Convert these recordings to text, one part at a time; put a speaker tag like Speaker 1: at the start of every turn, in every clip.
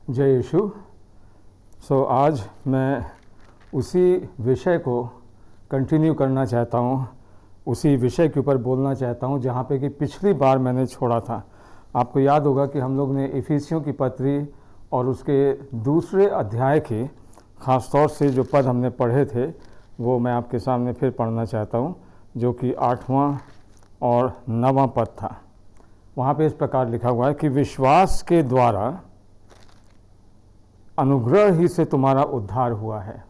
Speaker 1: जय यीशु। आज मैं उसी विषय को कंटिन्यू करना चाहता हूँ, उसी विषय के ऊपर बोलना चाहता हूँ जहाँ पे कि पिछली बार मैंने छोड़ा था। आपको याद होगा कि हम लोग ने इफिसियों की पत्री और उसके दूसरे अध्याय के ख़ास तौर से जो पद हमने पढ़े थे वो मैं आपके सामने फिर पढ़ना चाहता हूँ, जो कि 8वां और 9वां पद था। वहाँ पे इस प्रकार लिखा हुआ है कि विश्वास के द्वारा अनुग्रह ही से तुम्हारा उद्धार हुआ है,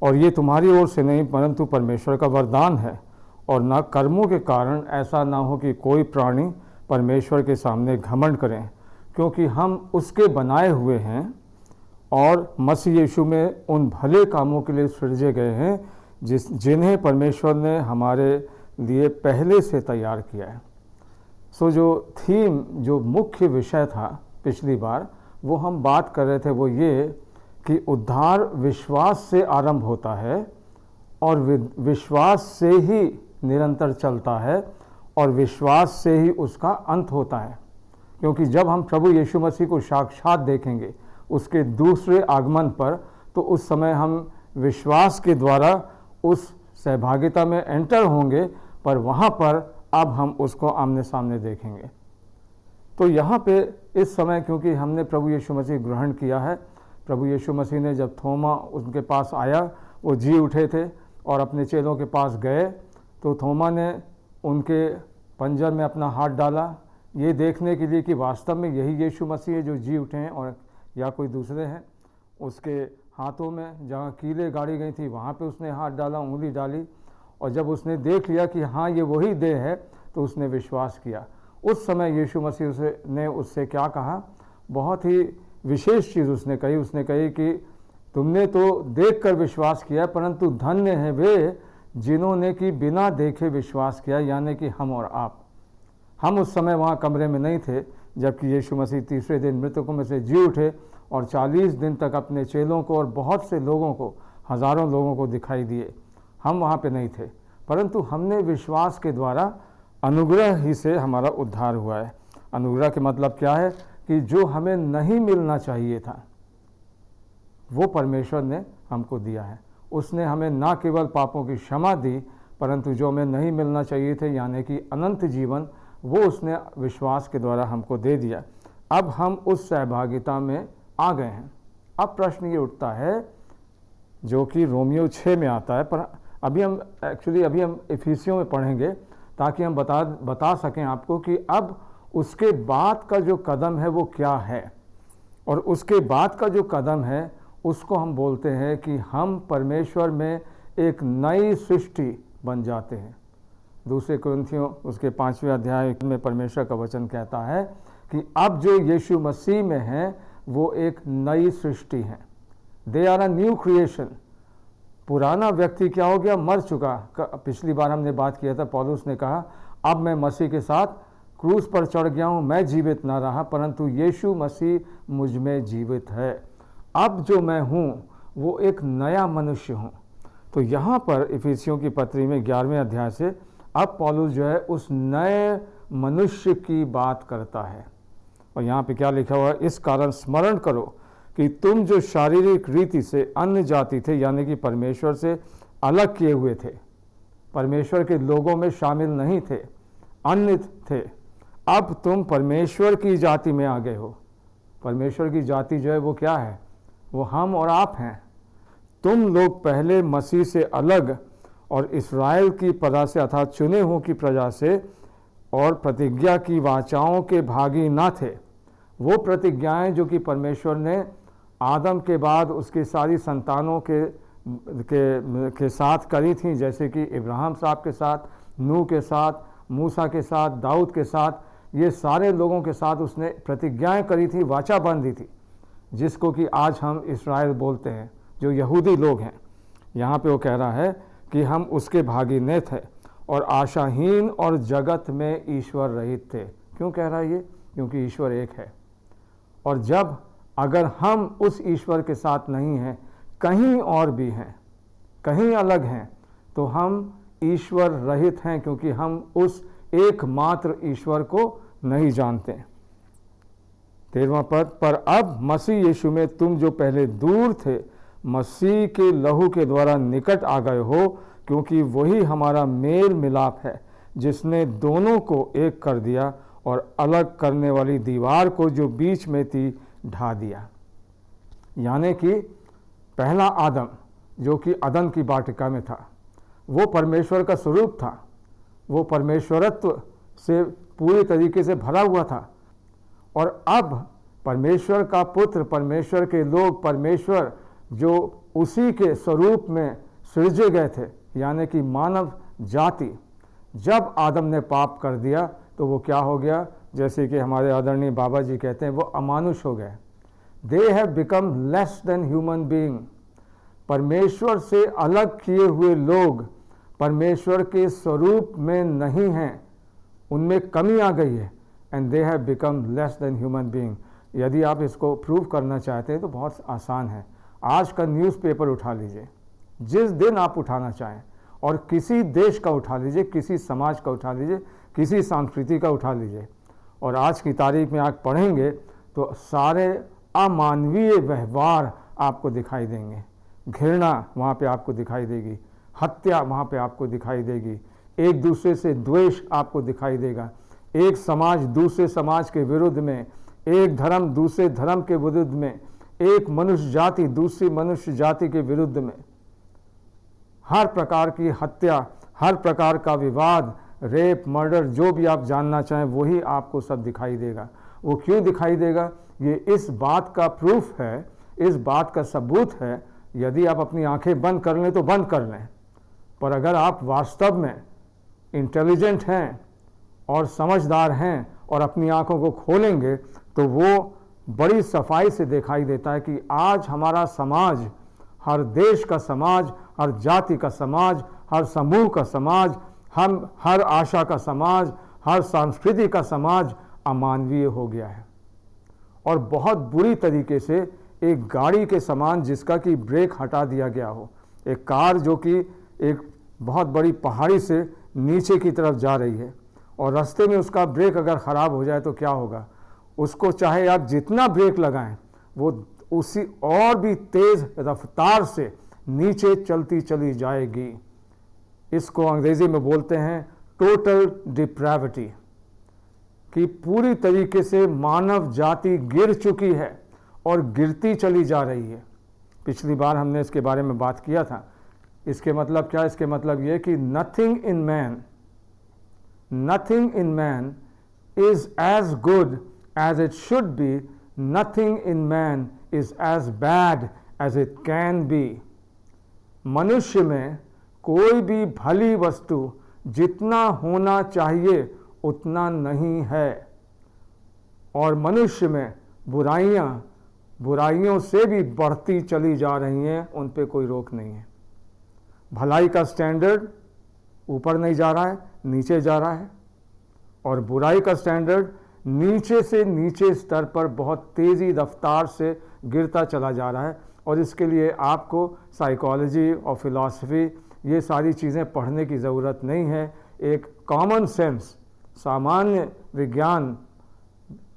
Speaker 1: और ये तुम्हारी ओर से नहीं परंतु परमेश्वर का वरदान है, और न कर्मों के कारण, ऐसा ना हो कि कोई प्राणी परमेश्वर के सामने घमंड करें, क्योंकि हम उसके बनाए हुए हैं और मसीह यीशु में उन भले कामों के लिए सृजे गए हैं जिन्हें परमेश्वर ने हमारे लिए पहले से तैयार किया है। जो थीम, जो मुख्य विषय था पिछली बार, वो हम बात कर रहे थे, वो ये कि उद्धार विश्वास से आरंभ होता है और विश्वास से ही निरंतर चलता है और विश्वास से ही उसका अंत होता है। क्योंकि जब हम प्रभु यीशु मसीह को साक्षात देखेंगे उसके दूसरे आगमन पर, तो उस समय हम विश्वास के द्वारा उस सहभागिता में एंटर होंगे, पर वहाँ पर अब हम उसको आमने सामने देखेंगे। तो यहाँ पे इस समय, क्योंकि हमने प्रभु यीशु मसीह ग्रहण किया है, प्रभु यीशु मसीह ने जब थोमा उनके पास आया, वो जी उठे थे और अपने चेलों के पास गए, तो थोमा ने उनके पंजर में अपना हाथ डाला, ये देखने के लिए कि वास्तव में यही यीशु मसीह है जो जी उठे हैं और या कोई दूसरे हैं। उसके हाथों में जहाँ कीलें गाड़ी गई थी वहाँ पे उसने हाथ डाला, उंगली डाली, और जब उसने देख लिया कि हाँ ये वही देह है, तो उसने विश्वास किया। उस समय यीशु मसीह ने उससे क्या कहा? बहुत ही विशेष चीज़ उसने कही। उसने कही कि तुमने तो देखकर विश्वास किया, परंतु धन्य हैं वे जिन्होंने कि बिना देखे विश्वास किया, यानी कि हम और आप। हम उस समय वहाँ कमरे में नहीं थे जबकि यीशु मसीह तीसरे दिन मृतकों में से जी उठे और 40 दिन तक अपने चेलों को और बहुत से लोगों को, हज़ारों लोगों को दिखाई दिए। हम वहाँ पे नहीं थे, परंतु हमने विश्वास के द्वारा अनुग्रह ही से हमारा उद्धार हुआ है। अनुग्रह के मतलब क्या है? कि जो हमें नहीं मिलना चाहिए था वो परमेश्वर ने हमको दिया है। उसने हमें ना केवल पापों की क्षमा दी, परंतु जो हमें नहीं मिलना चाहिए थे, यानी कि अनंत जीवन, वो उसने विश्वास के द्वारा हमको दे दिया। अब हम उस सहभागिता में आ गए हैं। अब प्रश्न ये उठता है जो कि रोमियो 6 में आता है, पर अभी हम इफिसियों में पढ़ेंगे ताकि हम बता सकें आपको कि अब उसके बाद का जो कदम है वो क्या है। और उसके बाद का जो कदम है उसको हम बोलते हैं कि हम परमेश्वर में एक नई सृष्टि बन जाते हैं। दूसरे कुरिन्थियों उसके 5वें अध्याय में परमेश्वर का वचन कहता है कि अब जो यीशु मसीह में है वो एक नई सृष्टि है। They are a new creation. पुराना व्यक्ति क्या हो गया? मर चुका। पिछली बार हमने बात किया था, पौलुस ने कहा अब मैं मसीह के साथ क्रूस पर चढ़ गया हूँ, मैं जीवित ना रहा परंतु यीशु मसीह मुझ में जीवित है। अब जो मैं हूँ वो एक नया मनुष्य हूँ। तो यहाँ पर इफिसियों की पत्री में 11वें अध्याय से अब पौलुस जो है उस नए मनुष्य की बात करता है। और यहाँ पे क्या लिखा हुआ है? इस कारण स्मरण करो कि तुम जो शारीरिक रीति से अन्य जाति थे, यानी कि परमेश्वर से अलग किए हुए थे, परमेश्वर के लोगों में शामिल नहीं थे, अन्य थे, अब तुम परमेश्वर की जाति में आ गए हो। परमेश्वर की जाति जो है वो क्या है? वो हम और आप हैं। तुम लोग पहले मसीह से अलग और इस्राएल की प्रजा से, अर्थात चुने हुओं की प्रजा से और प्रतिज्ञा की वाचाओं के भागी ना थे। वो प्रतिज्ञाएं जो कि परमेश्वर ने आदम के बाद उसकी सारी संतानों के साथ करी थी, जैसे कि इब्राहिम साहब के साथ, नूह के साथ, मूसा के साथ, दाऊद के साथ, ये सारे लोगों के साथ उसने प्रतिज्ञाएं करी थी, वाचा बांधी थी, जिसको कि आज हम इस्राएल बोलते हैं, जो यहूदी लोग हैं। यहाँ पे वो कह रहा है कि हम उसके भागी न थे और आशाहीन और जगत में ईश्वर रहित थे। क्यों कह रहा है ये? क्योंकि ईश्वर एक है, और जब अगर हम उस ईश्वर के साथ नहीं हैं, कहीं और भी हैं, कहीं अलग हैं, तो हम ईश्वर रहित हैं, क्योंकि हम उस एकमात्र ईश्वर को नहीं जानते। 13वां पद, पर अब मसीह यीशु में तुम जो पहले दूर थे मसीह के लहू के द्वारा निकट आ गए हो, क्योंकि वही हमारा मेल मिलाप है, जिसने दोनों को एक कर दिया और अलग करने वाली दीवार को जो बीच में थी ढा दिया। यानी कि पहला आदम जो कि अदन की वाटिका में था, वो परमेश्वर का स्वरूप था, वो परमेश्वरत्व से पूरी तरीके से भरा हुआ था। और अब परमेश्वर का पुत्र, परमेश्वर के लोग, परमेश्वर जो उसी के स्वरूप में सृजे गए थे, यानी कि मानव जाति, जब आदम ने पाप कर दिया तो वो क्या हो गया, जैसे कि हमारे आदरणीय बाबा जी कहते हैं, वो अमानुष हो गए। They have become less than human being. परमेश्वर से अलग किए हुए लोग परमेश्वर के स्वरूप में नहीं हैं, उनमें कमी आ गई है। And they have become less than human being. यदि आप इसको प्रूव करना चाहते हैं तो बहुत आसान है। आज का न्यूज़पेपर उठा लीजिए, जिस दिन आप उठाना चाहें, और किसी देश का उठा लीजिए, किसी समाज का उठा लीजिए, किसी संस्कृति का उठा लीजिए, और आज की तारीख में आप पढ़ेंगे तो सारे अमानवीय व्यवहार आपको दिखाई देंगे। घृणा वहाँ पे आपको दिखाई देगी, हत्या वहाँ पे आपको दिखाई देगी, एक दूसरे से द्वेष आपको दिखाई देगा, एक समाज दूसरे समाज के विरुद्ध में, एक धर्म दूसरे धर्म के विरुद्ध में, एक मनुष्य जाति दूसरी मनुष्य जाति के विरुद्ध में, हर प्रकार की हत्या, हर प्रकार का विवाद, रेप, मर्डर, जो भी आप जानना चाहें वही आपको सब दिखाई देगा। वो क्यों दिखाई देगा? ये इस बात का प्रूफ है, इस बात का सबूत है। यदि आप अपनी आंखें बंद कर लें तो बंद कर लें, पर अगर आप वास्तव में इंटेलिजेंट हैं और समझदार हैं और अपनी आंखों को खोलेंगे तो वो बड़ी सफाई से दिखाई देता है कि आज हमारा समाज, हर देश का समाज, हर जाति का समाज, हर समूह का समाज, हम हर आशा का समाज, हर संस्कृति का समाज अमानवीय हो गया है। और बहुत बुरी तरीके से एक गाड़ी के समान जिसका कि ब्रेक हटा दिया गया हो, एक कार जो कि एक बहुत बड़ी पहाड़ी से नीचे की तरफ जा रही है और रास्ते में उसका ब्रेक अगर ख़राब हो जाए तो क्या होगा? उसको चाहे आप जितना ब्रेक लगाएं वो उसी और भी तेज़ रफ्तार से नीचे चलती चली जाएगी। इसको अंग्रेज़ी में बोलते हैं टोटल डिप्रेविटी, कि पूरी तरीके से मानव जाति गिर चुकी है और गिरती चली जा रही है। पिछली बार हमने इसके बारे में बात किया था। इसके मतलब क्या? इसके मतलब ये कि nothing in man is as good as it should be, nothing in man is as bad as it can be. मनुष्य में कोई भी भली वस्तु जितना होना चाहिए उतना नहीं है, और मनुष्य में बुराइयों से भी बढ़ती चली जा रही हैं, उन पे कोई रोक नहीं है। भलाई का स्टैंडर्ड ऊपर नहीं जा रहा है, नीचे जा रहा है, और बुराई का स्टैंडर्ड नीचे से नीचे स्तर पर बहुत तेज़ी रफ्तार से गिरता चला जा रहा है। और इसके लिए आपको साइकोलॉजी और फिलॉसफी ये सारी चीज़ें पढ़ने की ज़रूरत नहीं है। एक कॉमन सेंस, सामान्य विज्ञान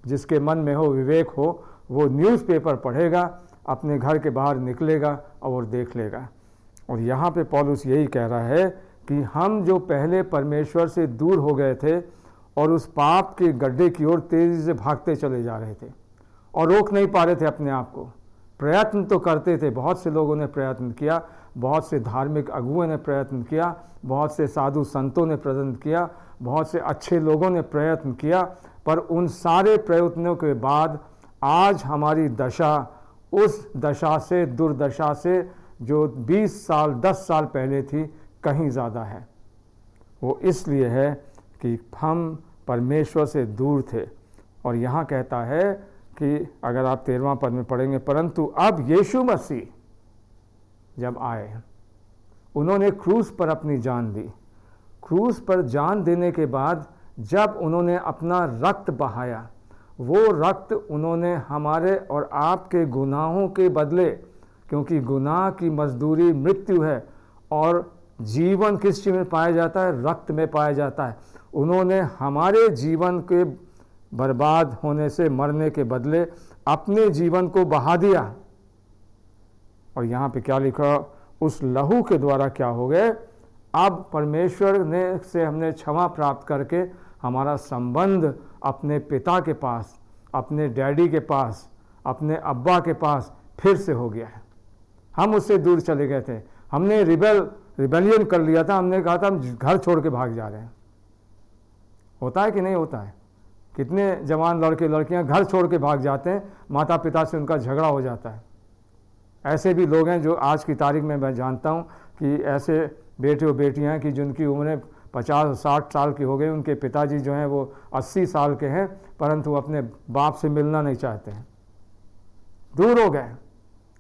Speaker 1: जिसके मन में हो, विवेक हो, वो न्यूज़पेपर पढ़ेगा, अपने घर के बाहर निकलेगा और देख लेगा। और यहाँ पे पौलुस यही कह रहा है कि हम जो पहले परमेश्वर से दूर हो गए थे और उस पाप के गड्ढे की ओर तेज़ी से भागते चले जा रहे थे और रोक नहीं पा रहे थे अपने आप को। प्रयत्न तो करते थे, बहुत से लोगों ने प्रयत्न किया, बहुत से धार्मिक अगुओं ने प्रयत्न किया, बहुत से साधु संतों ने प्रयत्न किया, बहुत से अच्छे लोगों ने प्रयत्न किया, पर उन सारे प्रयत्नों के बाद आज हमारी दशा उस दशा से, दुर्दशा से जो 20 साल 10 साल पहले थी, कहीं ज़्यादा है। वो इसलिए है कि हम परमेश्वर से दूर थे। और यहाँ कहता है कि अगर आप 13वां पद में पढ़ेंगे, परंतु अब यीशु मसीह जब आए, उन्होंने क्रूस पर अपनी जान दी। क्रूस पर जान देने के बाद जब उन्होंने अपना रक्त बहाया, वो रक्त उन्होंने हमारे और आपके गुनाहों के बदले, क्योंकि गुनाह की मजदूरी मृत्यु है और जीवन किस चीज़ में पाया जाता है? रक्त में पाया जाता है। उन्होंने हमारे जीवन के बर्बाद होने से मरने के बदले अपने जीवन को बहा दिया। और यहाँ पे क्या लिखा, उस लहू के द्वारा क्या हो गए, अब परमेश्वर ने से हमने क्षमा प्राप्त करके हमारा संबंध अपने पिता के पास, अपने डैडी के पास, अपने अब्बा के पास फिर से हो गया है। हम उससे दूर चले गए थे, हमने रिबेलियन कर लिया था, हमने कहा था हम घर छोड़ के भाग जा रहे हैं। होता है कि नहीं होता है? कितने जवान लड़के लड़कियां घर छोड़ के भाग जाते हैं, माता पिता से उनका झगड़ा हो जाता है। ऐसे भी लोग हैं जो आज की तारीख में मैं जानता हूं कि ऐसे बेटे और बेटियां हैं कि जिनकी उम्रें 50-60 साल की हो गई, उनके पिताजी जो हैं वो 80 साल के हैं, परंतु अपने बाप से मिलना नहीं चाहते हैं, दूर हो गए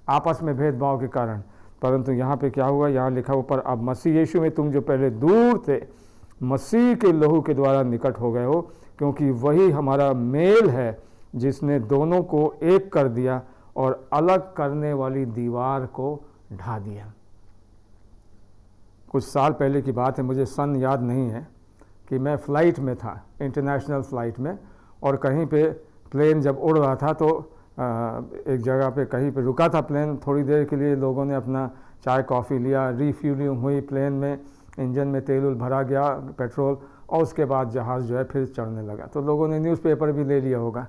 Speaker 1: आपस में भेदभाव के कारण। परंतु यहाँ पे क्या हुआ, यहाँ लिखा ऊपर, अब मसीह यीशु में तुम जो पहले दूर थे, मसीह के लहू के द्वारा निकट हो गए हो, क्योंकि वही हमारा मेल है जिसने दोनों को एक कर दिया और अलग करने वाली दीवार को ढा दिया। कुछ साल पहले की बात है, मुझे सन याद नहीं है, कि मैं फ़्लाइट में था, इंटरनेशनल फ़्लाइट में, और कहीं पे प्लेन जब उड़ रहा था तो एक जगह पे कहीं पे रुका था प्लेन, थोड़ी देर के लिए लोगों ने अपना चाय कॉफ़ी लिया, रिफ्यूलिंग हुई प्लेन में, इंजन में तेल भरा गया, पेट्रोल, और उसके बाद जहाज़ जो है फिर चढ़ने लगा। तो लोगों ने न्यूज़पेपर भी ले लिया होगा।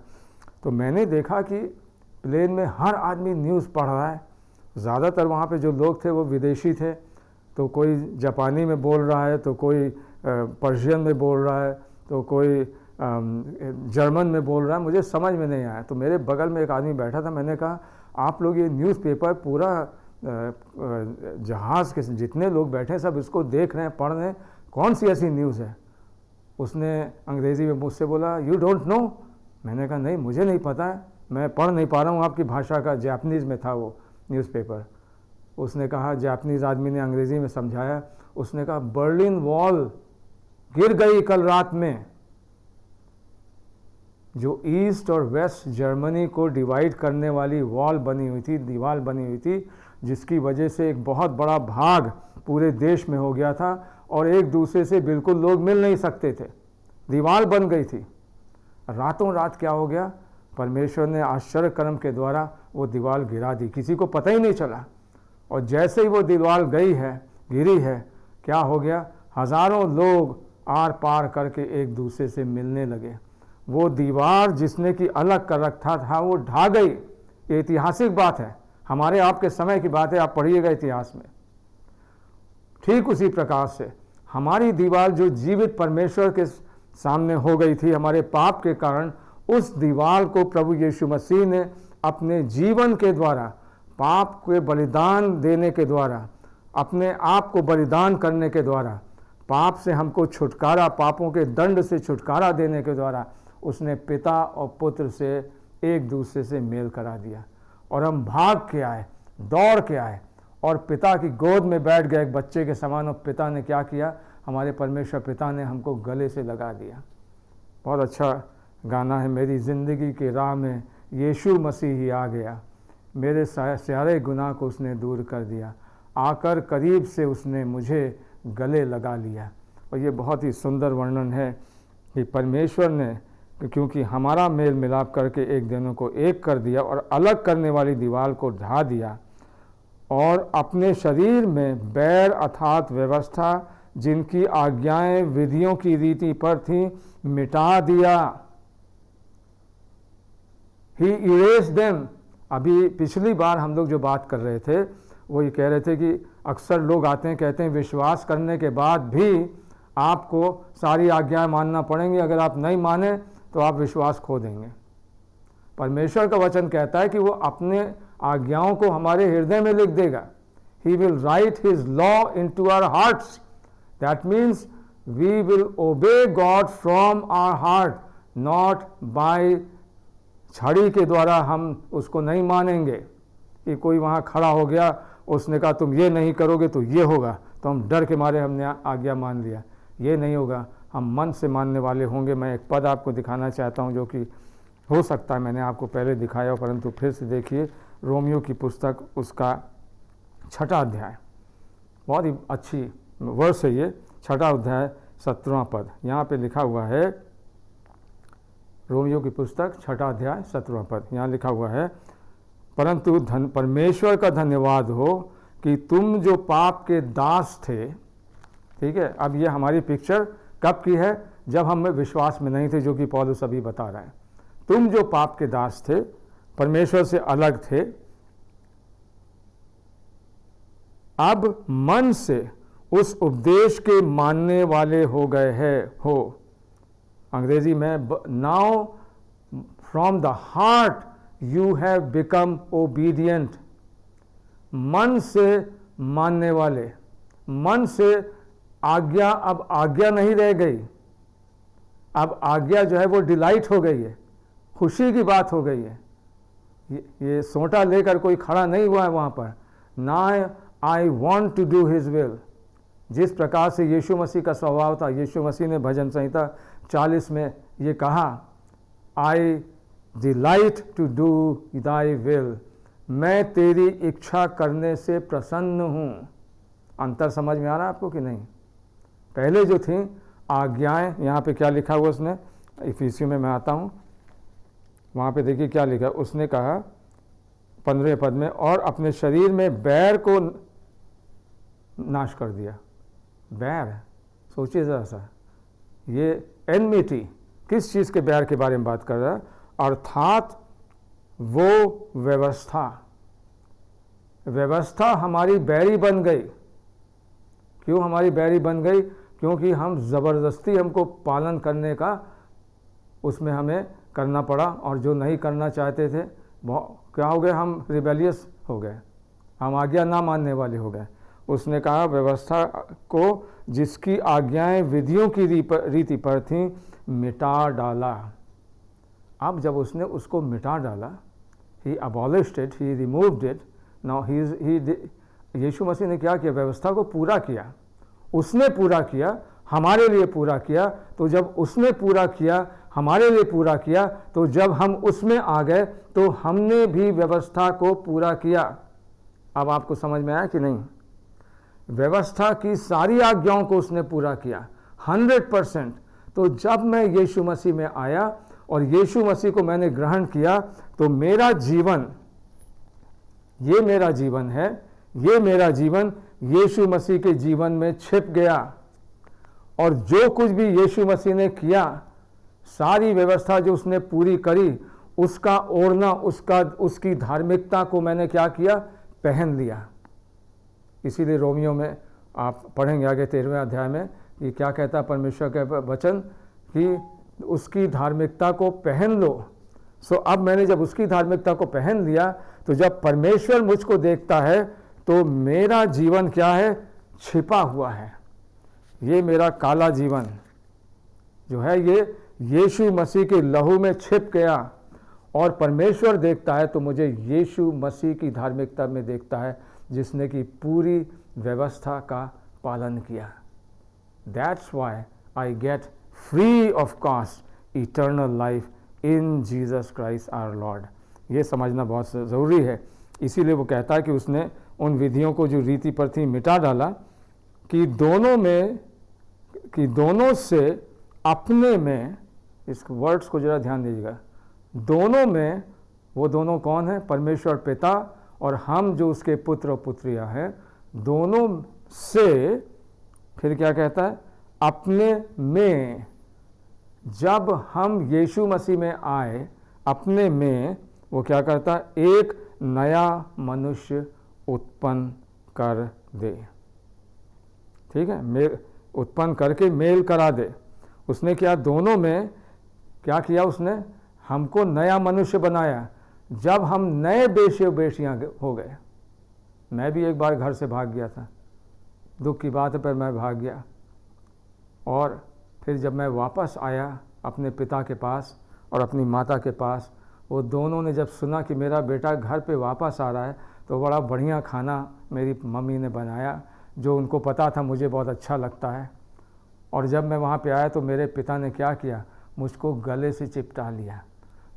Speaker 1: तो मैंने देखा कि प्लेन में हर आदमी न्यूज़ पढ़ रहा है। ज़्यादातर वहाँ पे जो लोग थे वो विदेशी थे, तो कोई जापानी में बोल रहा है, तो कोई पर्शियन में बोल रहा है, तो कोई जर्मन में बोल रहा है, मुझे समझ में नहीं आया। तो मेरे बगल में एक आदमी बैठा था, मैंने कहा आप लोग ये न्यूज़पेपर पूरा जहाज़ के जितने लोग बैठे हैं सब इसको देख रहे हैं, पढ़ रहे हैं, कौन सी ऐसी न्यूज़ है? उसने अंग्रेज़ी में मुझसे बोला, यू डोंट नो? मैंने कहा नहीं, मुझे नहीं पता है, मैं पढ़ नहीं पा रहा हूँ आपकी भाषा का। जापानीज़ में था वो न्यूज़पेपर। उसने कहा, जापानीज़ आदमी ने अंग्रेज़ी में समझाया, उसने कहा बर्लिन वॉल गिर गई कल रात में। जो ईस्ट और वेस्ट जर्मनी को डिवाइड करने वाली वॉल बनी हुई थी, दीवार बनी हुई थी, जिसकी वजह से एक बहुत बड़ा भाग पूरे देश में हो गया था और एक दूसरे से बिल्कुल लोग मिल नहीं सकते थे, दीवार बन गई थी। रातों रात क्या हो गया, परमेश्वर ने आश्चर्य कर्म के द्वारा वो दीवार गिरा दी, किसी को पता ही नहीं चला। और जैसे ही वो दीवार गई है, गिरी है, क्या हो गया, हज़ारों लोग आर पार करके एक दूसरे से मिलने लगे। वो दीवार जिसने कि अलग कर रखा था वो ढा गई। ये ऐतिहासिक बात है, हमारे आपके समय की बात है, आप पढ़िएगा इतिहास में। ठीक उसी प्रकार से हमारी दीवार जो जीवित परमेश्वर के सामने हो गई थी हमारे पाप के कारण, उस दीवार को प्रभु यीशु मसीह ने अपने जीवन के द्वारा, पाप के बलिदान देने के द्वारा, अपने आप को बलिदान करने के द्वारा, पाप से हमको छुटकारा, पापों के दंड से छुटकारा देने के द्वारा उसने पिता और पुत्र से एक दूसरे से मेल करा दिया। और हम भाग के आए, दौड़ के आए और पिता की गोद में बैठ गए एक बच्चे के समान। और पिता ने क्या किया, हमारे परमेश्वर पिता ने हमको गले से लगा दिया। बहुत अच्छा गाना है, मेरी ज़िंदगी की राह में यीशु मसीह ही आ गया, मेरे सारे गुनाह को उसने दूर कर दिया, आकर करीब से उसने मुझे गले लगा लिया। और ये बहुत ही सुंदर वर्णन है कि परमेश्वर ने क्योंकि हमारा मेल मिलाप करके एक दोनों को एक कर दिया और अलग करने वाली दीवार को ढा दिया, और अपने शरीर में बैर अर्थात व्यवस्था जिनकी आज्ञाएं विधियों की रीति पर थी मिटा दिया। ही इरेज देम। अभी पिछली बार हम लोग जो बात कर रहे थे वो ये कह रहे थे कि अक्सर लोग आते हैं कहते हैं विश्वास करने के बाद भी आपको सारी आज्ञाएं मानना पड़ेंगी, अगर आप नहीं माने तो आप विश्वास खो देंगे। परमेश्वर का वचन कहता है कि वो अपने आज्ञाओं को हमारे हृदय में लिख देगा। He will write his law into our hearts. That means we will obey God from our heart, not by छड़ी के द्वारा हम उसको नहीं मानेंगे कि कोई वहाँ खड़ा हो गया, उसने कहा तुम ये नहीं करोगे तो ये होगा, तो हम डर के मारे हमने आज्ञा मान लिया। ये नहीं होगा, हम मन से मानने वाले होंगे। मैं एक पद आपको दिखाना चाहता हूँ जो कि हो सकता है मैंने आपको पहले दिखाया, परंतु फिर से देखिए, रोमियो की पुस्तक उसका 6वां अध्याय, बहुत ही अच्छी वर्ष है ये, 6वां अध्याय 17वां पद। यहाँ पे लिखा हुआ है, रोमियो की पुस्तक 6 अध्याय 17 पद, यहाँ लिखा हुआ है, परंतु परमेश्वर का धन्यवाद हो कि तुम जो पाप के दास थे। ठीक है, अब ये हमारी पिक्चर कब की है? जब हम विश्वास में नहीं थे, जो कि पौलुस अभी बता रहा है। तुम जो पाप के दास थे, परमेश्वर से अलग थे, अब मन से उस उपदेश के मानने वाले हो गए हैं हो। अंग्रेजी में, now from the heart you have become obedient. मन से मानने वाले, मन से आज्ञा, अब आज्ञा नहीं रह गई, अब आज्ञा जो है वो डिलाइट हो गई है, खुशी की बात हो गई है। ये सोंटा लेकर कोई खड़ा नहीं हुआ है वहाँ पर। ना I want to do his will. जिस प्रकार से यीशु मसीह का स्वभाव था, यीशु मसीह ने भजन संहिता 40 में ये कहा, I delight to do thy will, मैं तेरी इच्छा करने से प्रसन्न हूँ। अंतर समझ में आ रहा है आपको कि नहीं? पहले जो थी आज्ञाएं, यहाँ पे क्या लिखा हुआ उसने, इफिसियों में मैं आता हूँ, वहाँ पे देखिए क्या लिखा। उसने कहा 15 पद में, और अपने शरीर में बैर को नाश कर दिया। बैर, सोचिए ज़रा सा, ये एनमिटी, किस चीज़ के बैर के बारे में बात कर रहा है? अर्थात वो व्यवस्था, व्यवस्था हमारी बैरी बन गई। क्यों हमारी बैरी बन गई? क्योंकि हम ज़बरदस्ती, हमको पालन करने का उसमें हमें करना पड़ा, और जो नहीं करना चाहते थे क्या हो गए? हम रिबेलियस हो गए, हम आज्ञा ना मानने वाले हो गए। उसने कहा व्यवस्था को जिसकी आज्ञाएं विधियों की रीति पर थीं मिटा डाला। अब जब उसने उसको मिटा डाला, he abolished it, he removed it. Now Yeshu Masih ने क्या किया? व्यवस्था को पूरा किया। उसने पूरा किया, हमारे लिए पूरा किया। तो जब उसने पूरा किया, हमारे लिए पूरा किया, तो जब हम उसमें आ गए तो हमने भी व्यवस्था को पूरा किया। अब आपको समझ में आया कि नहीं? व्यवस्था की सारी आज्ञाओं को उसने पूरा किया 100%। तो जब मैं यीशु मसीह में आया और यीशु मसीह को मैंने ग्रहण किया, तो मेरा जीवन, ये मेरा जीवन है, ये मेरा जीवन यीशु मसीह के जीवन में छिप गया। और जो कुछ भी यीशु मसीह ने किया, सारी व्यवस्था जो उसने पूरी करी, उसका ओढ़ना, उसकी धार्मिकता को मैंने क्या किया? पहन लिया। इसीलिए रोमियो में आप पढ़ेंगे आगे 13वें अध्याय में कि क्या कहता है परमेश्वर का वचन, कि उसकी धार्मिकता को पहन लो। सो अब मैंने जब उसकी धार्मिकता को पहन लिया, तो जब परमेश्वर मुझको देखता है तो मेरा जीवन क्या है? छिपा हुआ है। ये मेरा काला जीवन जो है, ये यीशु मसीह के लहू में छिप गया। और परमेश्वर देखता है तो मुझे यीशु मसीह की धार्मिकता में देखता है, जिसने कि पूरी व्यवस्था का पालन किया। That's why I get free of cost eternal life in Jesus Christ our lord. ये समझना बहुत ज़रूरी है। इसीलिए वो कहता है कि उसने उन विधियों को जो रीति पर थी मिटा डाला, कि दोनों से अपने में, इस वर्ड्स को जरा ध्यान दीजिएगा, दोनों में, वो दोनों कौन है? परमेश्वर पिता और हम जो उसके पुत्र और पुत्रियां हैं, दोनों से, फिर क्या कहता है? अपने में। जब हम यीशु मसीह में आए, अपने में वो क्या करता है? एक नया मनुष्य उत्पन्न कर दे। ठीक है, मेल उत्पन्न करके मेल करा दे। उसने क्या? दोनों में क्या किया? उसने हमको नया मनुष्य बनाया। जब हम नए बेशे बेशियाँ हो गए, मैं भी एक बार घर से भाग गया था, दुख की बात है, पर मैं भाग गया। और फिर जब मैं वापस आया अपने पिता के पास और अपनी माता के पास, वो दोनों ने जब सुना कि मेरा बेटा घर पे वापस आ रहा है, तो बड़ा बढ़िया खाना मेरी मम्मी ने बनाया, जो उनको पता था मुझे बहुत अच्छा लगता है। और जब मैं वहाँ पे आया तो मेरे पिता ने क्या किया? मुझको गले से चिपटा लिया।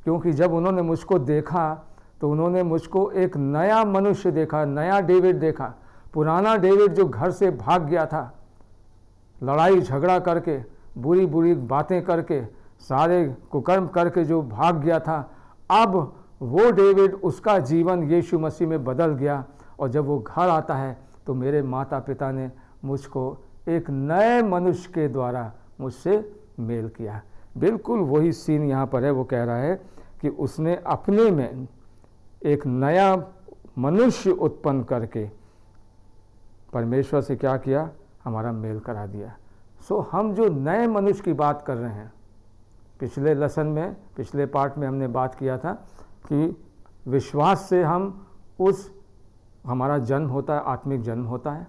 Speaker 1: क्योंकि जब उन्होंने मुझको देखा तो उन्होंने मुझको एक नया मनुष्य देखा, नया डेविड देखा। पुराना डेविड जो घर से भाग गया था, लड़ाई झगड़ा करके, बुरी बुरी बातें करके, सारे कुकर्म करके जो भाग गया था, अब वो डेविड, उसका जीवन यीशु मसीह में बदल गया। और जब वो घर आता है तो मेरे माता पिता ने मुझको एक नए मनुष्य के द्वारा मुझसे मेल किया। बिल्कुल वही सीन यहाँ पर है। वो कह रहा है कि उसने अपने में एक नया मनुष्य उत्पन्न करके परमेश्वर से क्या किया, हमारा मेल करा दिया। सो हम जो नए मनुष्य की बात कर रहे हैं, पिछले लेसन में, पिछले पार्ट में हमने बात किया था कि विश्वास से हम हमारा जन्म होता है, आत्मिक जन्म होता है,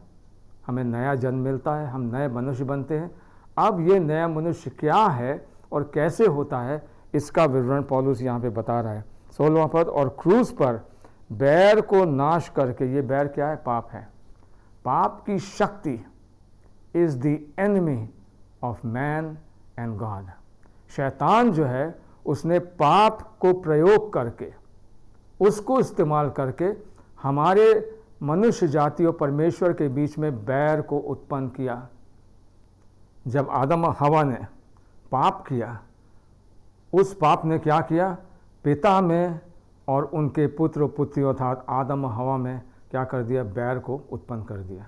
Speaker 1: हमें नया जन्म मिलता है, हम नए मनुष्य बनते हैं। अब ये नया मनुष्य क्या है और कैसे होता है, इसका विवरण पौलुस यहाँ पे बता रहा है। 16वां पद, और क्रूस पर बैर को नाश करके, ये बैर क्या है, पाप है। पाप की शक्ति is the enemy of man and God. शैतान जो है उसने पाप को प्रयोग करके, उसको इस्तेमाल करके हमारे मनुष्य जाति और परमेश्वर के बीच में बैर को उत्पन्न किया। जब आदम और हवा ने पाप किया, उस पाप ने क्या किया, पिता में और उनके पुत्र पुत्रियों अर्थात आदम और हवा में क्या कर दिया, बैर को उत्पन्न कर दिया।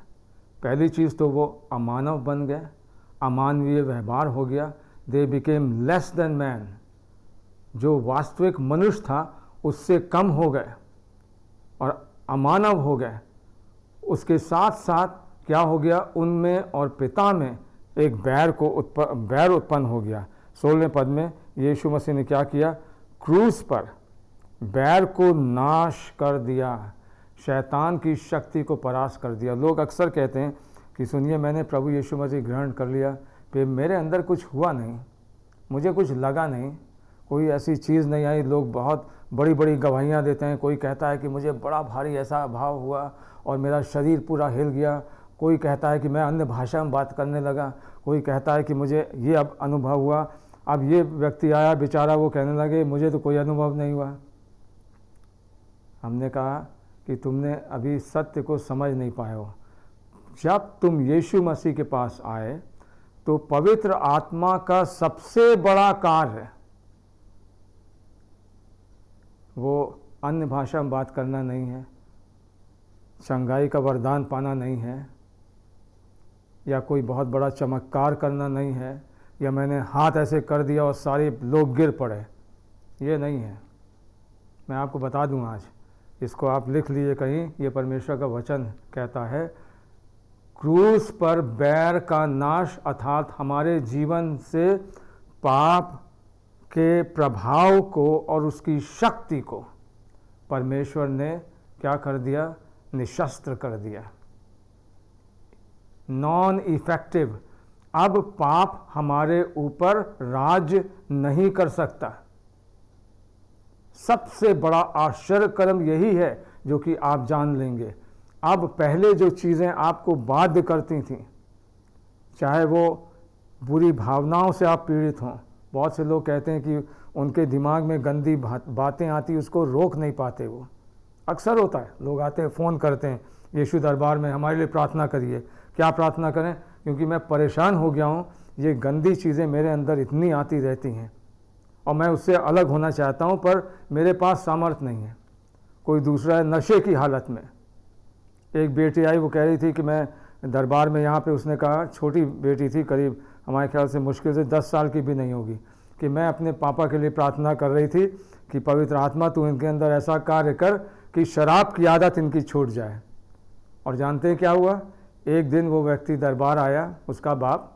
Speaker 1: पहली चीज़ तो वो अमानव बन गए, अमानवीय व्यवहार हो गया। They became less than man, जो वास्तविक मनुष्य था उससे कम हो गए और अमानव हो गए। उसके साथ साथ क्या हो गया, उनमें और पिता में एक बैर उत्पन्न हो गया। 16वें पद में यीशु मसीह ने क्या किया, क्रूस पर बैर को नाश कर दिया, शैतान की शक्ति को परास्त कर दिया। लोग अक्सर कहते हैं कि सुनिए, मैंने प्रभु यीशु मसीह ग्रहण कर लिया, फिर मेरे अंदर कुछ हुआ नहीं, मुझे कुछ लगा नहीं, कोई ऐसी चीज़ नहीं आई। लोग बहुत बड़ी बड़ी गवाहियाँ देते हैं। कोई कहता है कि मुझे बड़ा भारी ऐसा भाव हुआ और मेरा शरीर पूरा हिल गया। कोई कहता है कि मैं अन्य भाषा में बात करने लगा। कोई कहता है कि मुझे ये अब अनुभव हुआ। अब ये व्यक्ति आया बेचारा, वो कहने लगे मुझे तो कोई अनुभव नहीं हुआ। हमने कहा कि तुमने अभी सत्य को समझ नहीं पाए हो। जब तुम यीशु मसीह के पास आए तो पवित्र आत्मा का सबसे बड़ा कार्य वो अन्य भाषा में बात करना नहीं है, चंगाई का वरदान पाना नहीं है, या कोई बहुत बड़ा चमत्कार करना नहीं है, या मैंने हाथ ऐसे कर दिया और सारे लोग गिर पड़े, ये नहीं है। मैं आपको बता दूं आज, इसको आप लिख लीजिए कहीं, ये परमेश्वर का वचन कहता है, क्रूस पर बैर का नाश अर्थात हमारे जीवन से पाप के प्रभाव को और उसकी शक्ति को परमेश्वर ने क्या कर दिया, निशस्त्र कर दिया, नॉन इफेक्टिव। अब पाप हमारे ऊपर राज नहीं कर सकता। सबसे बड़ा आश्चर्य कर्म यही है जो कि आप जान लेंगे। अब पहले जो चीज़ें आपको बाध्य करती थीं, चाहे वो बुरी भावनाओं से आप पीड़ित हों, बहुत से लोग कहते हैं कि उनके दिमाग में गंदी बातें आती, उसको रोक नहीं पाते। वो अक्सर होता है, लोग आते हैं, फ़ोन करते हैं यीशु दरबार में, हमारे लिए प्रार्थना करिए। क्या प्रार्थना करें? क्योंकि मैं परेशान हो गया हूँ, ये गंदी चीज़ें मेरे अंदर इतनी आती रहती हैं और मैं उससे अलग होना चाहता हूँ, पर मेरे पास सामर्थ्य नहीं है। कोई दूसरा है नशे की हालत में। एक बेटी आई, वो कह रही थी कि मैं दरबार में यहाँ पे, उसने कहा, छोटी बेटी थी, करीब हमारे ख्याल से मुश्किल से 10 साल की भी नहीं होगी, कि मैं अपने पापा के लिए प्रार्थना कर रही थी कि पवित्र आत्मा तू इनके अंदर ऐसा कार्य कर कि शराब की आदत इनकी छूट जाए। और जानते हैं क्या हुआ? एक दिन वो व्यक्ति दरबार आया, उसका बाप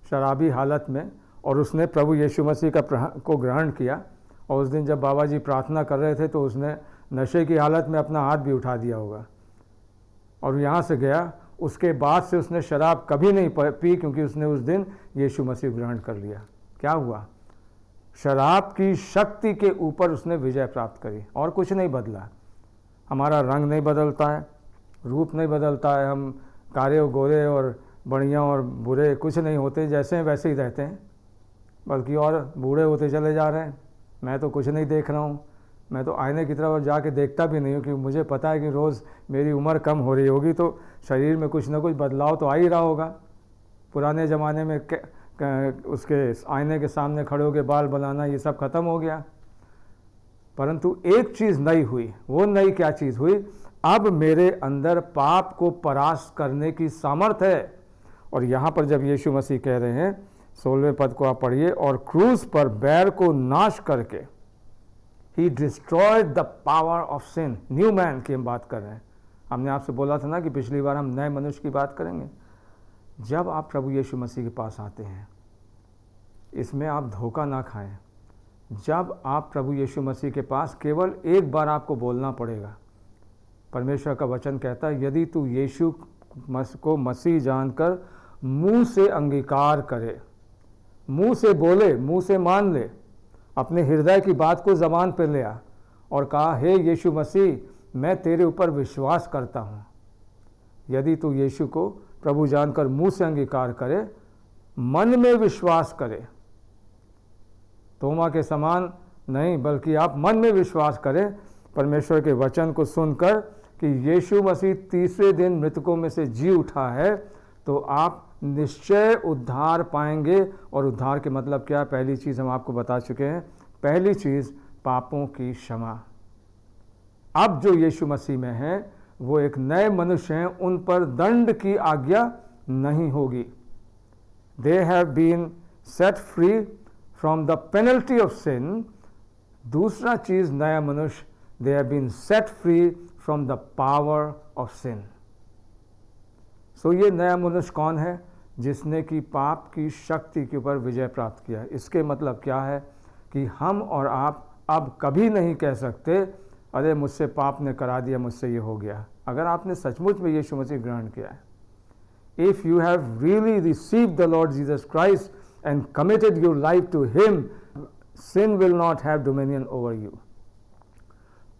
Speaker 1: शराबी हालत में, और उसने प्रभु यीशु मसीह को ग्रहण किया। और उस दिन जब बाबा जी प्रार्थना कर रहे थे तो उसने नशे की हालत में अपना हाथ भी उठा दिया होगा और यहाँ से गया। उसके बाद से उसने शराब कभी नहीं पी, क्योंकि उसने उस दिन यीशु मसीह ग्रहण कर लिया। क्या हुआ? शराब की शक्ति के ऊपर उसने विजय प्राप्त करी और कुछ नहीं बदला। हमारा रंग नहीं बदलता है, रूप नहीं बदलता है, हम काले और गोरे और बढ़िया और बुरे कुछ नहीं होते, जैसे हैं वैसे ही रहते हैं, बल्कि और बूढ़े होते चले जा रहे हैं। मैं तो कुछ नहीं देख रहा हूँ, मैं तो आईने की तरफ जाके देखता भी नहीं हूँ, क्योंकि मुझे पता है कि रोज़ मेरी उम्र कम हो रही होगी तो शरीर में कुछ ना कुछ बदलाव तो आ ही रहा होगा। पुराने ज़माने में उसके आईने के सामने खड़े होकर बाल बनाना, ये सब खत्म हो गया। परंतु एक चीज़ नई हुई। वो नई क्या चीज़ हुई? अब मेरे अंदर पाप को परास्त करने की सामर्थ्य है। और यहाँ पर जब यीशु मसीह कह रहे हैं, 16वें पद को आप पढ़िए, और क्रूस पर बैर को नाश करके he destroyed the power of sin. New man की हम बात कर रहे हैं। हमने आपसे बोला था ना कि पिछली बार हम नए मनुष्य की बात करेंगे। जब आप प्रभु यीशु मसीह के पास आते हैं, इसमें आप धोखा ना खाएं। जब आप प्रभु यीशु मसीह के पास, केवल एक बार आपको बोलना पड़ेगा। परमेश्वर का वचन कहता है, यदि तू यीशु को मसीह जानकर मुंह से अंगीकार करे, मुंह से बोले, मुंह से मान ले, अपने हृदय की बात को ज़बान पर ले आ और कहा, हे यीशु मसीह, मैं तेरे ऊपर विश्वास करता हूँ। यदि तू यीशु को प्रभु जानकर मुंह से अंगीकार करे, मन में विश्वास करे, तोमा के समान नहीं, बल्कि आप मन में विश्वास करें परमेश्वर के वचन को सुनकर कि यीशु मसीह तीसरे दिन मृतकों में से जी उठा है, तो आप निश्चय उद्धार पाएंगे। और उद्धार के मतलब क्या? पहली चीज़ हम आपको बता चुके हैं। पहली चीज़ पापों की क्षमा। अब जो यीशु मसीह में हैं वो एक नए मनुष्य हैं, उन पर दंड की आज्ञा नहीं होगी। They have been set free from the penalty of sin. दूसरा चीज़, नया मनुष्य, they have been set free from the power of sin. So ये नया मनुष्य कौन है? जिसने कि पाप की शक्ति के ऊपर विजय प्राप्त किया है। इसके मतलब क्या है कि हम और आप अब कभी नहीं कह सकते, अरे मुझसे पाप ने करा दिया, मुझसे ये हो गया। अगर आपने सचमुच में यीशु मसीह ग्रहण किया है, if you have really received the lord Jesus Christ and committed your life to him, sin will not have dominion over you.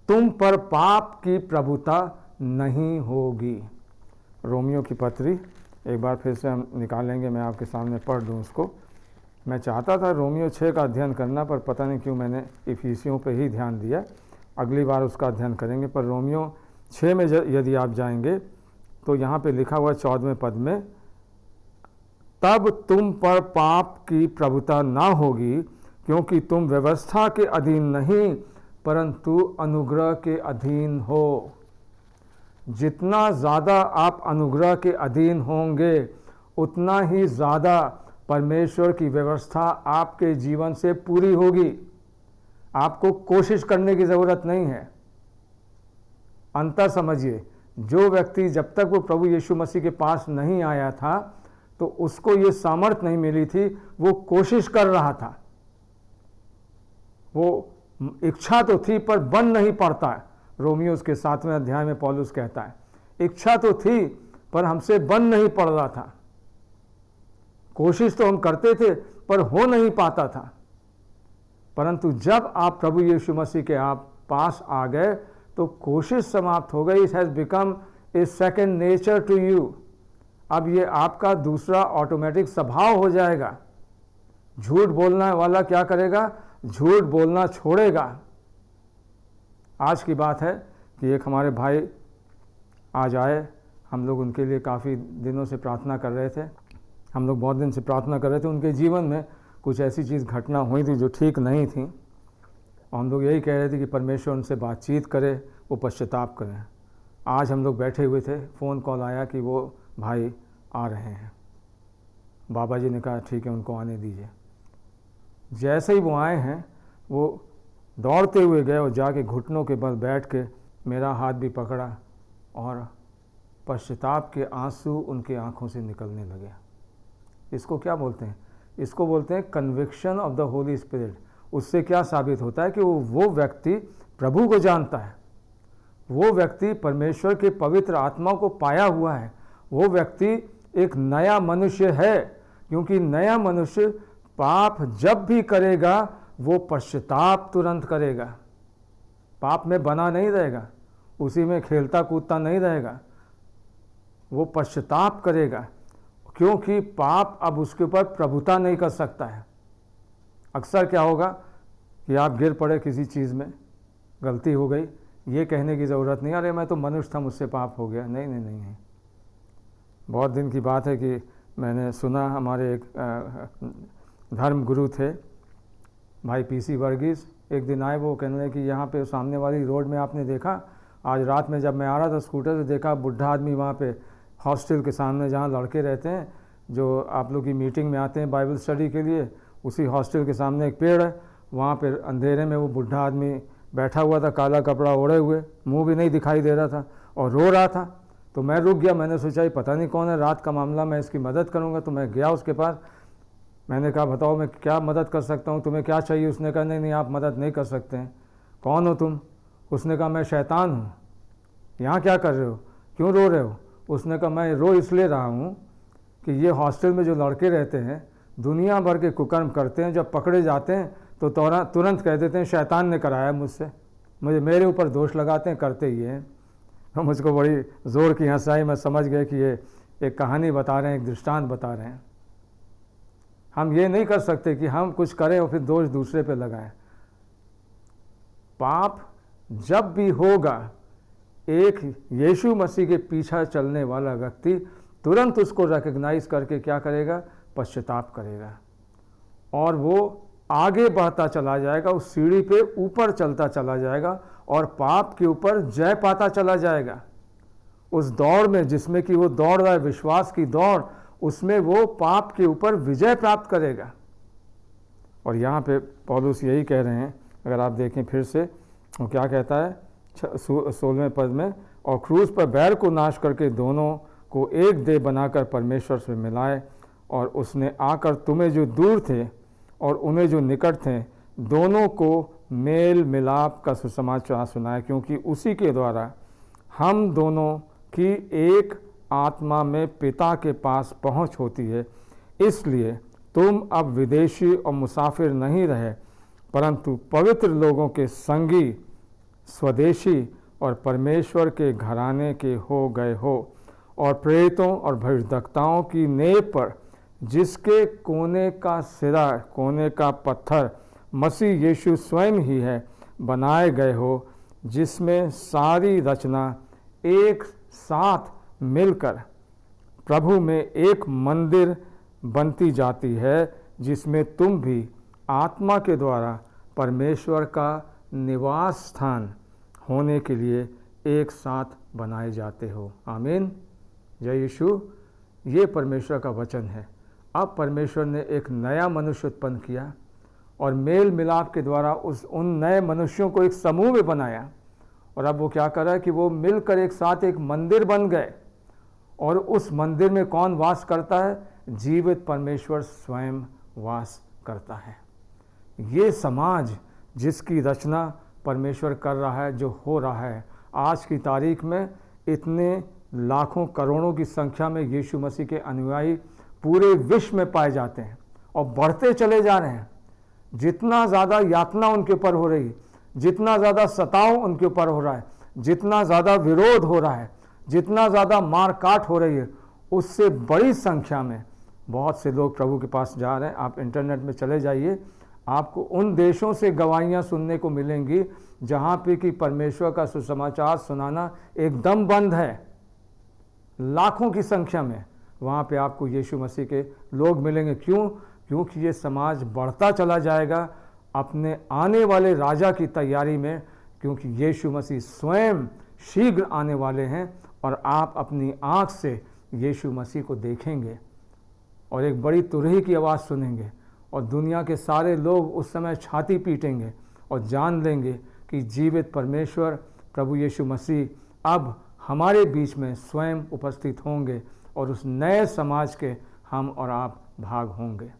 Speaker 1: तुम पर पाप की प्रभुता नहीं होगी। रोमियो की पत्री एक बार फिर से हम निकालेंगे, मैं आपके सामने पढ़ दूं उसको। मैं चाहता था रोमियो 6 का अध्ययन करना, पर पता नहीं क्यों मैंने इफिसियों पे ही ध्यान दिया। अगली बार उसका अध्ययन करेंगे। पर रोमियो 6 में यदि आप जाएंगे तो यहाँ पे लिखा हुआ 14वें पद में, तब तुम पर पाप की प्रभुता ना होगी, क्योंकि तुम व्यवस्था के अधीन नहीं परंतु अनुग्रह के अधीन हो। जितना ज़्यादा आप अनुग्रह के अधीन होंगे, उतना ही ज़्यादा परमेश्वर की व्यवस्था आपके जीवन से पूरी होगी। आपको कोशिश करने की ज़रूरत नहीं है। अंतर समझिए, जो व्यक्ति जब तक वो प्रभु यीशु मसीह के पास नहीं आया था तो उसको ये सामर्थ्य नहीं मिली थी, वो कोशिश कर रहा था। वो इच्छा तो थी पर बन नहीं पड़ता है। रोमियो के 7वें अध्याय में पौलुस कहता है, इच्छा तो थी पर हमसे बन नहीं पड़ रहा था। कोशिश तो हम करते थे पर हो नहीं पाता था। परंतु जब आप प्रभु यीशु मसीह के आप पास आ गए तो कोशिश समाप्त हो गई। It has become a second nature to you. अब ये आपका दूसरा ऑटोमेटिक स्वभाव हो जाएगा। झूठ बोलने वाला क्या करेगा? झूठ बोलना छोड़ेगा। आज की बात है कि एक हमारे भाई आज आए, हम लोग उनके लिए काफ़ी दिनों से प्रार्थना कर रहे थे। हम लोग बहुत दिन से प्रार्थना कर रहे थे। उनके जीवन में कुछ ऐसी चीज़ घटना हुई थी जो ठीक नहीं थी, और हम लोग यही कह रहे थे कि परमेश्वर उनसे बातचीत करे, वो पश्चाताप करें। आज हम लोग बैठे हुए थे, फ़ोन कॉल आया कि वो भाई आ रहे हैं। बाबा जी ने कहा ठीक है, उनको आने दीजिए। जैसे ही वो आए हैं, वो दौड़ते हुए गए और जाके घुटनों के बल बैठ के मेरा हाथ भी पकड़ा, और पश्चाताप के आंसू उनकी आंखों से निकलने लगे। इसको क्या बोलते हैं? इसको बोलते हैं conviction of the Holi spirit. उससे क्या साबित होता है कि वो व्यक्ति प्रभु को जानता है, वो व्यक्ति परमेश्वर के पवित्र आत्मा को पाया हुआ है, वो व्यक्ति एक नया मनुष्य है। क्योंकि नया मनुष्य पाप जब भी करेगा वो पश्चाताप तुरंत करेगा। पाप में बना नहीं रहेगा, उसी में खेलता कूदता नहीं रहेगा, वो पश्चाताप करेगा। क्योंकि पाप अब उसके ऊपर प्रभुता नहीं कर सकता है। अक्सर क्या होगा कि आप गिर पड़े किसी चीज़ में, गलती हो गई, ये कहने की ज़रूरत नहीं, अरे मैं तो मनुष्य था, मुझसे पाप हो गया। नहीं नहीं नहीं नहीं। बहुत दिन की बात है कि मैंने सुना हमारे एक धर्म गुरु थे भाई पीसी वर्गीस, एक दिन आए, वो कहने लगे कि यहाँ पे सामने वाली रोड में आपने देखा, आज रात में जब मैं आ रहा था स्कूटर से देखा बुढ़ा आदमी वहाँ पे हॉस्टल के सामने जहाँ लड़के रहते हैं जो आप लोग की मीटिंग में आते हैं बाइबल स्टडी के लिए, उसी हॉस्टल के सामने एक पेड़ है, वहाँ पे अंधेरे में वो बुढ़ा आदमी बैठा हुआ था, काला कपड़ा ओढ़े हुए, मुंह भी नहीं दिखाई दे रहा था और रो रहा था। तो मैं रुक गया, मैंने सोचा ये पता नहीं कौन है, रात का मामला, मैं इसकी मदद करूँगा। तो मैं गया उसके पास, मैंने कहा बताओ मैं क्या मदद कर सकता हूँ, तुम्हें क्या चाहिए? उसने कहा नहीं आप मदद नहीं कर सकते हैं। कौन हो तुम? उसने कहा मैं शैतान हूँ। यहाँ क्या कर रहे हो, क्यों रो रहे हो? उसने कहा मैं रो इसलिए रहा हूँ कि ये हॉस्टल में जो लड़के रहते हैं दुनिया भर के कुकर्म करते हैं, जब पकड़े जाते हैं तो तुरंत कह देते हैं शैतान ने कराया मुझसे, मेरे ऊपर दोष लगाते हैं, करते ही हैं। तो मुझको बड़ी ज़ोर की हंसी आई, मैं समझ गया कि ये एक कहानी बता रहे हैं, एक दृष्टांत बता रहे हैं। हम ये नहीं कर सकते कि हम कुछ करें और फिर दोष दूसरे पे लगाएं। पाप जब भी होगा, एक यीशु मसीह के पीछे चलने वाला व्यक्ति तुरंत उसको रिकग्नाइज करके क्या करेगा? पश्चाताप करेगा और वो आगे बढ़ता चला जाएगा, उस सीढ़ी पे ऊपर चलता चला जाएगा और पाप के ऊपर जय पाता चला जाएगा। उस दौड़ में जिसमें कि वो दौड़ रहा है, विश्वास की दौड़, उसमें वो पाप के ऊपर विजय प्राप्त करेगा। और यहाँ पे पौलुस यही कह रहे हैं, अगर आप देखें फिर से, वो क्या कहता है 16वें पद में, और क्रूस पर बैर को नाश करके दोनों को एक देह बनाकर परमेश्वर से मिलाए, और उसने आकर तुम्हें जो दूर थे और उन्हें जो निकट थे दोनों को मेल मिलाप का सुसमाचार सुनाया, क्योंकि उसी के द्वारा हम दोनों की एक आत्मा में पिता के पास पहुंच होती है। इसलिए तुम अब विदेशी और मुसाफिर नहीं रहे, परंतु पवित्र लोगों के संगी, स्वदेशी और परमेश्वर के घराने के हो गए हो, और प्रेरितों और भविष्यद्वक्ताओं की नींव पर, जिसके कोने का सिरा, कोने का पत्थर मसीह यीशु स्वयं ही है, बनाए गए हो, जिसमें सारी रचना एक साथ मिलकर प्रभु में एक मंदिर बनती जाती है, जिसमें तुम भी आत्मा के द्वारा परमेश्वर का निवास स्थान होने के लिए एक साथ बनाए जाते हो। आमीन। जय यीशु। ये परमेश्वर का वचन है। अब परमेश्वर ने एक नया मनुष्य उत्पन्न किया और मेल मिलाप के द्वारा उन नए मनुष्यों को एक समूह में बनाया, और अब वो क्या कर रहा है कि वो मिलकर एक साथ एक मंदिर बन गए, और उस मंदिर में कौन वास करता है? जीवित परमेश्वर स्वयं वास करता है। ये समाज जिसकी रचना परमेश्वर कर रहा है, जो हो रहा है, आज की तारीख में इतने लाखों करोड़ों की संख्या में यीशु मसीह के अनुयायी पूरे विश्व में पाए जाते हैं और बढ़ते चले जा रहे हैं। जितना ज़्यादा यातना उनके ऊपर हो रही है, जितना ज़्यादा सताव उनके ऊपर हो रहा है, जितना ज़्यादा विरोध हो रहा है, जितना ज़्यादा मार काट हो रही है, उससे बड़ी संख्या में बहुत से लोग प्रभु के पास जा रहे हैं। आप इंटरनेट में चले जाइए, आपको उन देशों से गवाहियाँ सुनने को मिलेंगी जहाँ पे कि परमेश्वर का सुसमाचार सुनाना एकदम बंद है। लाखों की संख्या में वहाँ पे आपको यीशु मसीह के लोग मिलेंगे। क्यों? क्योंकि ये समाज बढ़ता चला जाएगा अपने आने वाले राजा की तैयारी में, क्योंकि यीशु मसीह स्वयं शीघ्र आने वाले हैं और आप अपनी आँख से यीशु मसीह को देखेंगे और एक बड़ी तुरही की आवाज़ सुनेंगे, और दुनिया के सारे लोग उस समय छाती पीटेंगे और जान लेंगे कि जीवित परमेश्वर प्रभु यीशु मसीह अब हमारे बीच में स्वयं उपस्थित होंगे, और उस नए समाज के हम और आप भाग होंगे।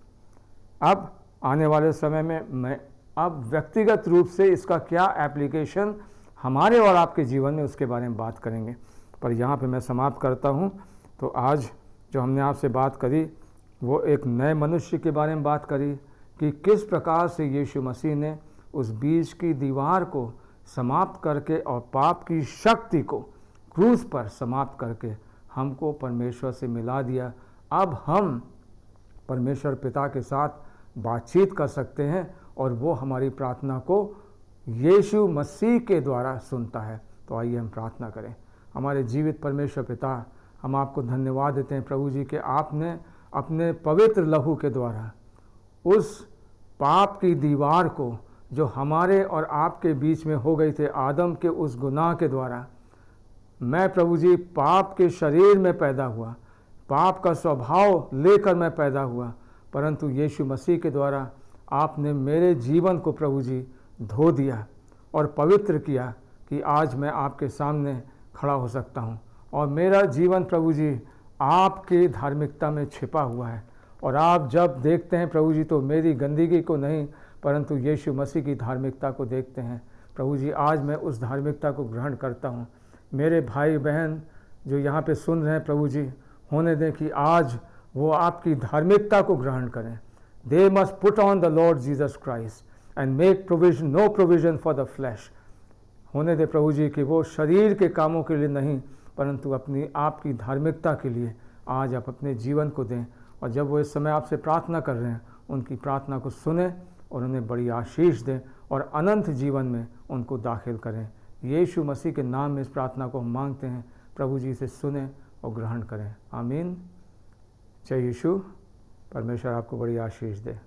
Speaker 1: अब आने वाले समय में मैं अब व्यक्तिगत रूप से इसका क्या एप्लीकेशन हमारे और आपके जीवन में, उसके बारे में बात करेंगे। पर यहाँ पे मैं समाप्त करता हूँ। तो आज जो हमने आपसे बात करी वो एक नए मनुष्य के बारे में बात करी कि किस प्रकार से यीशु मसीह ने उस बीच की दीवार को समाप्त करके और पाप की शक्ति को क्रूस पर समाप्त करके हमको परमेश्वर से मिला दिया। अब हम परमेश्वर पिता के साथ बातचीत कर सकते हैं और वो हमारी प्रार्थना को यीशु मसीह के द्वारा सुनता है। तो आइए हम प्रार्थना करें। हमारे जीवित परमेश्वर पिता, हम आपको धन्यवाद देते हैं प्रभु जी कि आपने अपने पवित्र लहू के द्वारा उस पाप की दीवार को जो हमारे और आपके बीच में हो गई थे आदम के उस गुनाह के द्वारा, मैं प्रभु जी पाप के शरीर में पैदा हुआ, पाप का स्वभाव लेकर मैं पैदा हुआ, परंतु यीशु मसीह के द्वारा आपने मेरे जीवन को प्रभु जी धो दिया और पवित्र किया कि आज मैं आपके सामने खड़ा हो सकता हूँ। और मेरा जीवन प्रभु जी आपके धार्मिकता में छिपा हुआ है। और आप जब देखते हैं प्रभु जी तो मेरी गंदगी को नहीं परंतु यीशु मसीह की धार्मिकता को देखते हैं। प्रभु जी आज मैं उस धार्मिकता को ग्रहण करता हूँ। मेरे भाई बहन जो यहाँ पे सुन रहे हैं प्रभु जी, होने दें कि आज वो आपकी धार्मिकता को ग्रहण करें। They must put on the lord Jesus Christ and make provision, no provision for the flesh. होने दे प्रभु जी कि वो शरीर के कामों के लिए नहीं परंतु अपनी आपकी धार्मिकता के लिए आज आप अपने जीवन को दें। और जब वो इस समय आपसे प्रार्थना कर रहे हैं उनकी प्रार्थना को सुने और उन्हें बड़ी आशीष दें और अनंत जीवन में उनको दाखिल करें। यीशु मसीह के नाम में इस प्रार्थना को हम मांगते हैं। प्रभु जी इसे सुने और ग्रहण करें। आमीन। जय यीशु। परमेश्वर आपको बड़ी आशीष दे।